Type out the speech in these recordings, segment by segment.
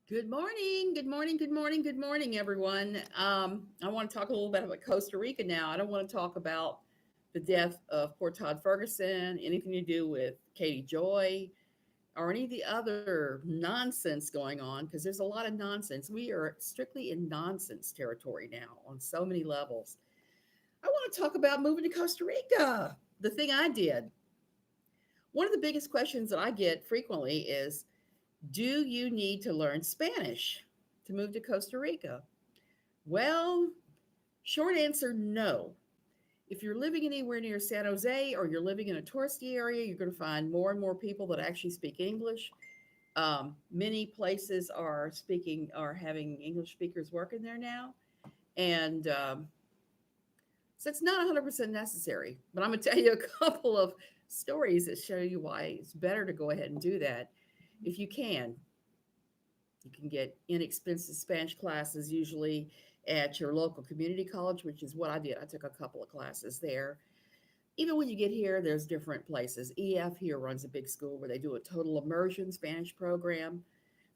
Good morning. Good morning. Good morning. Good morning, everyone. I want to talk a little bit about Costa Rica now. I don't want to talk about the death of poor Todd Ferguson, anything to do with Katie Joy, or any of the other nonsense going on, because there's a lot of nonsense. We are strictly in nonsense territory now on so many levels. I want to talk about moving to Costa Rica, the thing I did. One of the biggest questions that I get frequently is, do you need to learn Spanish to move to Costa Rica? Well, short answer no. If you're living anywhere near San Jose or you're living in a touristy area, you're going to find more and more people that actually speak English. Many places are having English speakers working there now. And so it's not 100% necessary. But I'm going to tell you a couple of stories that show you why it's better to go ahead and do that if you can. You can get inexpensive Spanish classes usually at your local community college, which is what I did. I took a couple of classes there. Even when you get here, there's different places. EF here runs a big school where they do a total immersion Spanish program.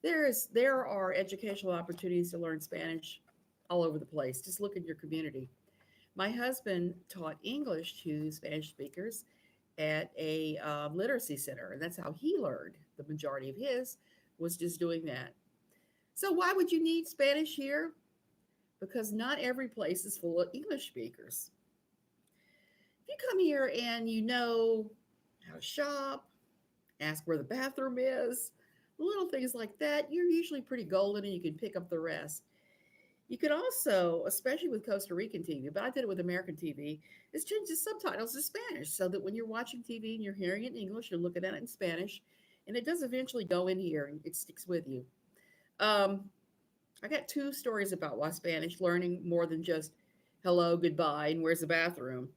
There are educational opportunities to learn Spanish all over the place. Just look at your community. My husband taught English to Spanish speakers at a literacy center, and that's how he learned. The majority of his was just doing that. So, why would you need Spanish here? Because not every place is full of English speakers. If you come here and you know how to shop, ask where the bathroom is, little things like that, you're usually pretty golden and you can pick up the rest. You could also, especially with Costa Rican TV, but I did it with American TV, is change the subtitles to Spanish so that when you're watching TV and you're hearing it in English, you're looking at it in Spanish, and it does eventually go in here and it sticks with you. Um, I got two stories about why Spanish learning more than just hello, goodbye, and where's the bathroom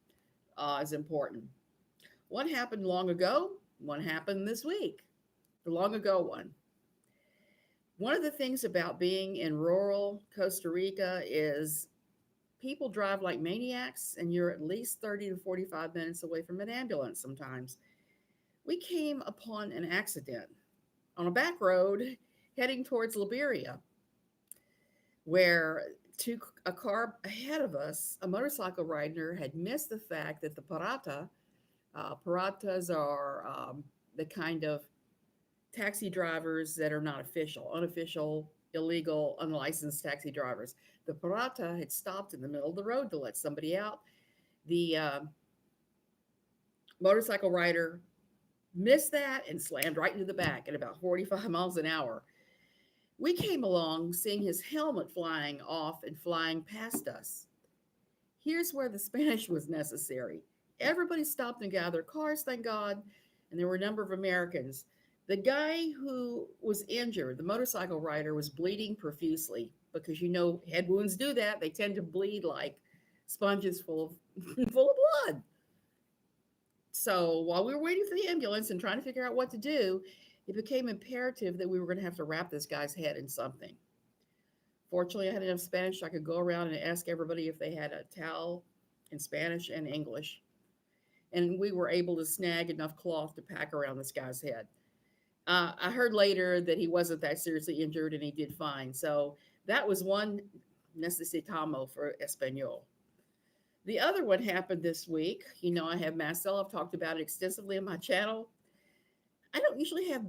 is important. One happened long ago, one happened this week. The long ago one. One of the things about being in rural Costa Rica is people drive like maniacs, and you're at least 30 to 45 minutes away from an ambulance sometimes. We came upon an accident on a back road heading towards Liberia where a car ahead of us, a motorcycle rider, had missed the fact that the paratas are the kind of taxi drivers that are not official, unofficial, illegal, unlicensed taxi drivers. The parata had stopped in the middle of the road to let somebody out. The motorcycle rider missed that and slammed right into the back at about 45 miles an hour. We came along seeing his helmet flying off and flying past us. Here's where the Spanish was necessary. Everybody stopped and got out of their cars, thank God, and there were a number of Americans. The guy who was injured, the motorcycle rider, was bleeding profusely because head wounds do that. They tend to bleed like sponges full of full of blood. So while we were waiting for the ambulance and trying to figure out what to do, it became imperative that we were going to have to wrap this guy's head in something. Fortunately, I had enough Spanish so I could go around and ask everybody if they had a towel in Spanish and English. And we were able to snag enough cloth to pack around this guy's head. I heard later that he wasn't that seriously injured and he did fine. So that was one necesitamo for Espanol. The other one happened this week. I have Marcel. I've talked about it extensively on my channel. I don't usually have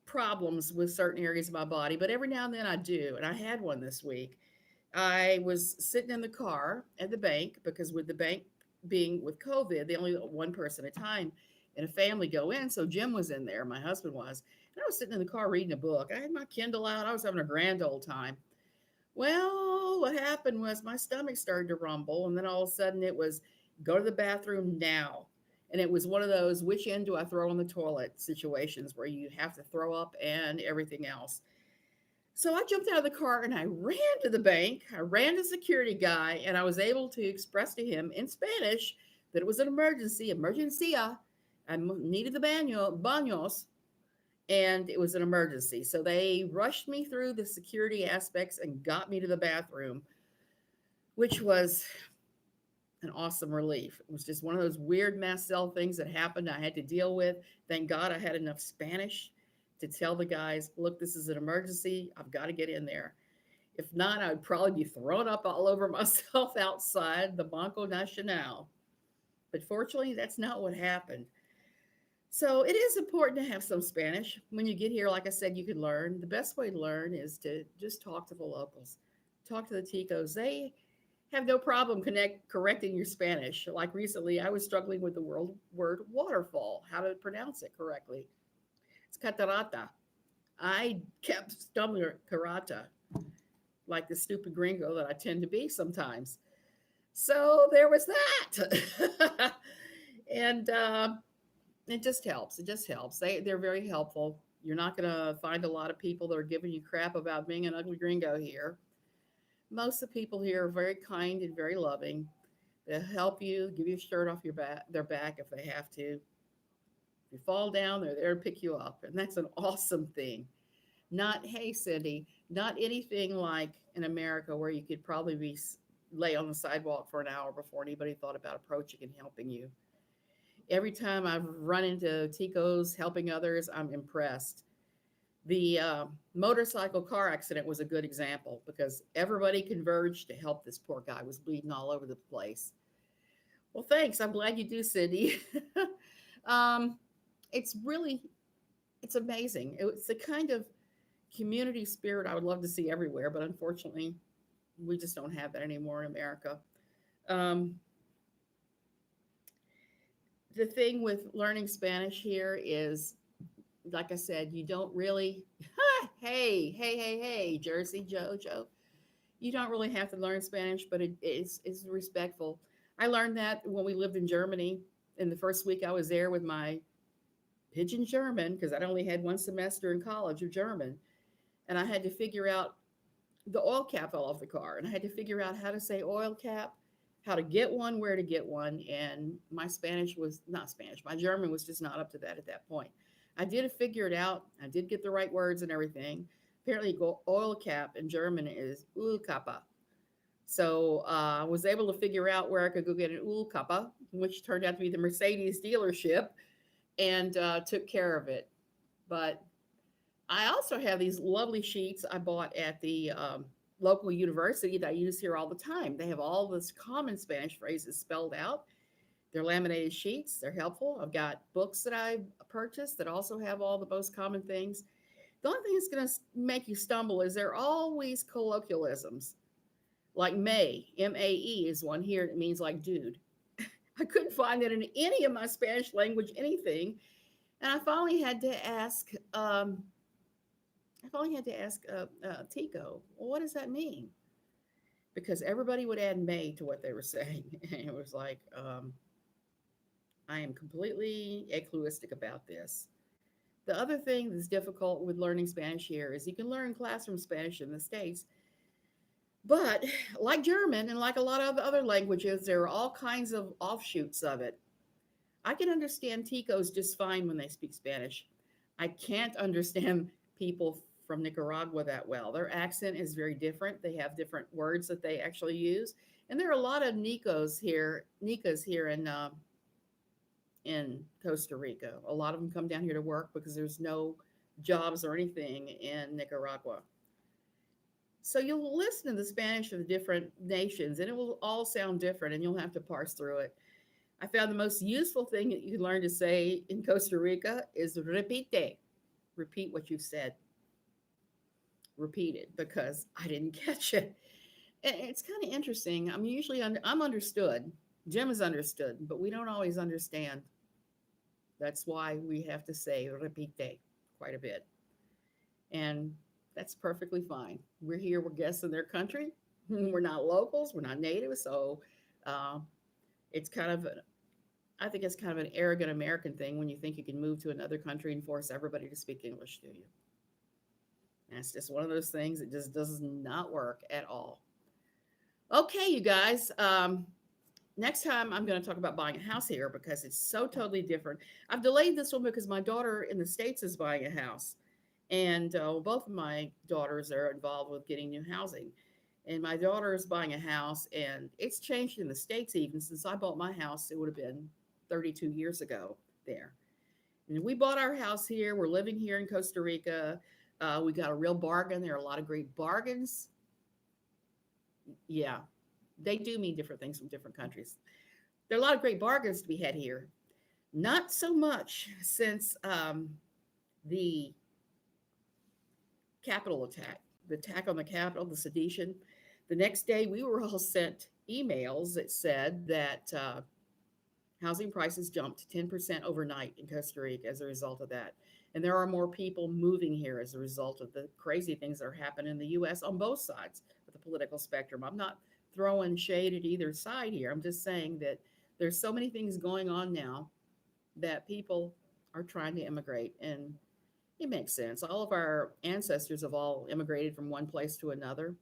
problems with certain areas of my body, but every now and then I do. And I had one this week. I was sitting in the car at the bank because with the bank being with COVID, they only let one person at a time in a family go in. So Jim was in there, my husband was. And I was sitting in the car reading a book. I had my Kindle out. I was having a grand old time. Well, what happened was my stomach started to rumble, and then all of a sudden it was go to the bathroom now. And it was one of those which end do I throw in the toilet situations where you have to throw up and everything else. So I jumped out of the car and I ran to the bank. I ran to the security guy, and I was able to express to him in Spanish that it was an emergency, emergencia. I needed the baños, and it was an emergency. So they rushed me through the security aspects and got me to the bathroom, which was an awesome relief. It was just one of those weird mass cell things that happened I had to deal with. Thank God I had enough Spanish to tell the guys, look, this is an emergency. I've got to get in there. If not, I'd probably be thrown up all over myself outside the Banco Nacional. But fortunately, that's not what happened. So it is important to have some Spanish. When you get here, like I said, you can learn. The best way to learn is to just talk to the locals, talk to the Ticos. They have no problem correcting your Spanish. Like recently, I was struggling with the word waterfall, how to pronounce it correctly. It's catarata. I kept stumbling karata, like the stupid gringo that I tend to be sometimes. So there was that. And it just helps. It just helps. They're very helpful. You're not going to find a lot of people that are giving you crap about being an ugly gringo here. Most of the people here are very kind and very loving. They'll help you, give you a shirt off their back if they have to. If you fall down, they're there to pick you up, and that's an awesome thing. Not, hey, Cindy, not anything like in America where you could probably lay on the sidewalk for an hour before anybody thought about approaching and helping you. Every time I've run into Ticos helping others, I'm impressed. The motorcycle car accident was a good example because everybody converged to help this poor guy who was bleeding all over the place. Well, thanks. I'm glad you do, Cindy. um, it's really, it's amazing. It's the kind of community spirit I would love to see everywhere, but unfortunately, we just don't have that anymore in America. Um, the thing with learning Spanish here is, like I said, you don't really, hey, Jersey Jojo, you don't really have to learn Spanish, but it's respectful. I learned that when we lived in Germany. In the first week I was there with my pidgin German, because I'd only had one semester in college of German, and I had to figure out the oil cap fell off the car, and I had to figure out how to say oil cap, how to get one, where to get one, and my Spanish was not Spanish. My German was just not up to that at that point. I did figure it out. I did get the right words and everything. Apparently, oil cap in German is Ölkappe. So I was able to figure out where I could go get an Ölkappe, which turned out to be the Mercedes dealership, and took care of it. But I also have these lovely sheets I bought at the local university that I use here all the time. They have all this common Spanish phrases spelled out. They're laminated sheets. They're helpful. I've got books that I purchased that also have all the most common things. The only thing that's going to make you stumble is there are always colloquialisms. Like May, M-A-E is one here that means like dude. I couldn't find it in any of my Spanish language anything. And I finally had to ask Tico, well, what does that mean? Because everybody would add May to what they were saying. And it was like, I am completely ecluistic about this. The other thing that's difficult with learning Spanish here is you can learn classroom Spanish in the States, but like German and like a lot of other languages, there are all kinds of offshoots of it. I can understand Ticos just fine when they speak Spanish. I can't understand people from Nicaragua that well. Their accent is very different. They have different words that they actually use. And there are a lot of Nicas here in Costa Rica. A lot of them come down here to work because there's no jobs or anything in Nicaragua. So you'll listen to the Spanish of the different nations and it will all sound different and you'll have to parse through it. I found the most useful thing that you can learn to say in Costa Rica is repite. Repeat what you've said. Repeat it because I didn't catch it. And it's kind of interesting. I'm understood. Jim is understood, but we don't always understand. That's why we have to say repite quite a bit. And that's perfectly fine. We're here, we're guests in their country. We're not locals, we're not natives. So uh, it's kind of, I think it's kind of an arrogant American thing when you think you can move to another country and force everybody to speak English to you. And it's just one of those things that just does not work at all. Okay, you guys. Next time I'm going to talk about buying a house here because it's so totally different. I've delayed this one because my daughter in the States is buying a house. And both of my daughters are involved with getting new housing. And my daughter is buying a house, and it's changed in the States even since I bought my house. It would have been 32 years ago there. And we bought our house here. We're living here in Costa Rica. We got a real bargain. There are a lot of great bargains. Yeah, they do mean different things from different countries. There are a lot of great bargains to be had here. Not so much since the Capitol attack, the attack on the Capitol, the sedition. The next day, we were all sent emails that said that housing prices jumped 10% overnight in Costa Rica as a result of that. And there are more people moving here as a result of the crazy things that are happening in the US on both sides of the political spectrum. I'm not throwing shade at either side here. I'm just saying that there's so many things going on now that people are trying to immigrate. And it makes sense. All of our ancestors have all immigrated from one place to another.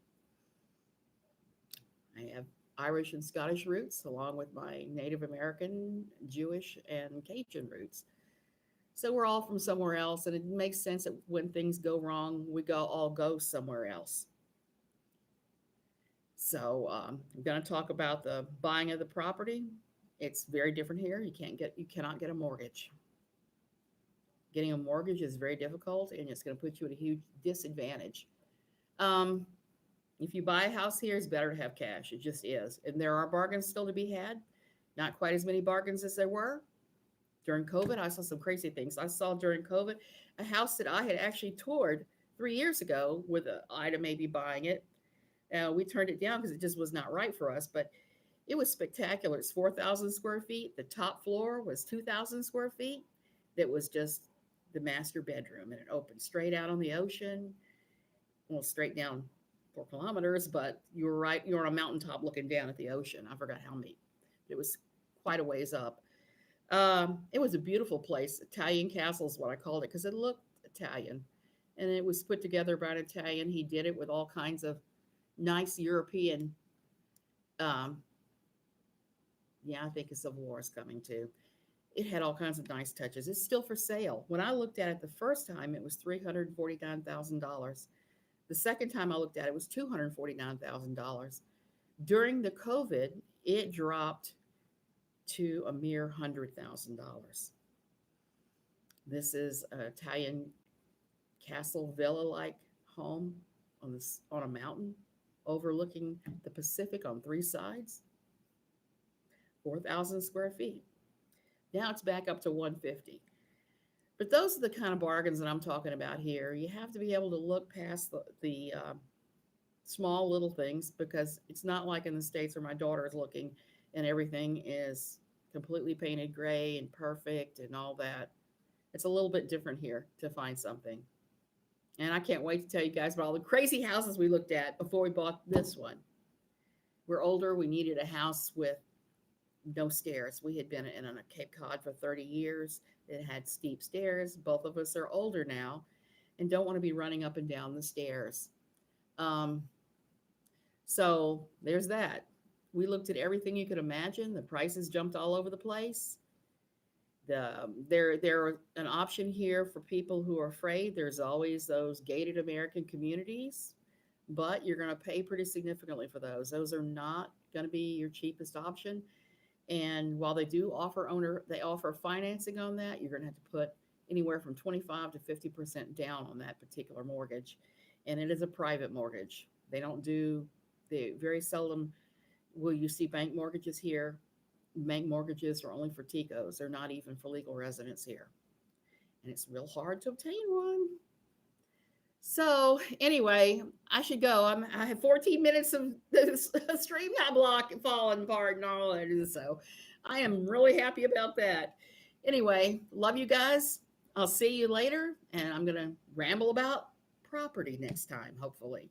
I have Irish and Scottish roots, along with my Native American, Jewish, and Cajun roots. So we're all from somewhere else, and it makes sense that when things go wrong, we all go somewhere else. So I'm going to talk about the buying of the property. It's very different here. You cannot get a mortgage. Getting a mortgage is very difficult, and it's going to put you at a huge disadvantage. Um, if you buy a house here, it's better to have cash. It just is. And there are bargains still to be had. Not quite as many bargains as there were. During COVID, I saw some crazy things. I saw during COVID a house that I had actually toured 3 years ago with an eye to maybe buying it. We turned it down because it just was not right for us, but it was spectacular. It's 4,000 square feet. The top floor was 2,000 square feet. That was just the master bedroom, and it opened straight out on the ocean. Well, straight down 4 kilometers, but you were right. You were on a mountaintop looking down at the ocean. I forgot how many. It was quite a ways up. It was a beautiful place. Italian castle is what I called it because it looked Italian, and it was put together by an Italian. He did it with all kinds of nice European. Um, yeah, I think a Civil War is coming too. It had all kinds of nice touches. It's still for sale. When I looked at it the first time, it was $349,000. The second time I looked at it, it was $249,000. During the COVID, it dropped to a mere $100,000. This is an Italian castle villa-like home on a mountain overlooking the Pacific on three sides, 4,000 square feet. Now it's back up to 150. But those are the kind of bargains that I'm talking about here. You have to be able to look past the small little things because it's not like in the States where my daughter is looking and everything is completely painted gray and perfect and all that. It's a little bit different here to find something. And I can't wait to tell you guys about all the crazy houses we looked at before we bought this one. We're older. We needed a house with no stairs. We had been in a Cape Cod for 30 years. It had steep stairs. Both of us are older now and don't want to be running up and down the stairs. Um, so there's that. We looked at everything you could imagine. The prices jumped all over the place. There an option here for people who are afraid. There's always those gated American communities, but you're going to pay pretty significantly for those. Those are not going to be your cheapest option. And while they offer financing on that. You're going to have to put anywhere from 25 to 50% down on that particular mortgage. And it is a private mortgage. They very seldom will you see bank mortgages here. Bank mortgages are only for Ticos. They're not even for legal residents here. And it's real hard to obtain one. So anyway, I should go. I have 14 minutes of the stream block falling apart and all that. So I am really happy about that. Anyway, love you guys. I'll see you later, and I'm gonna ramble about property next time, hopefully.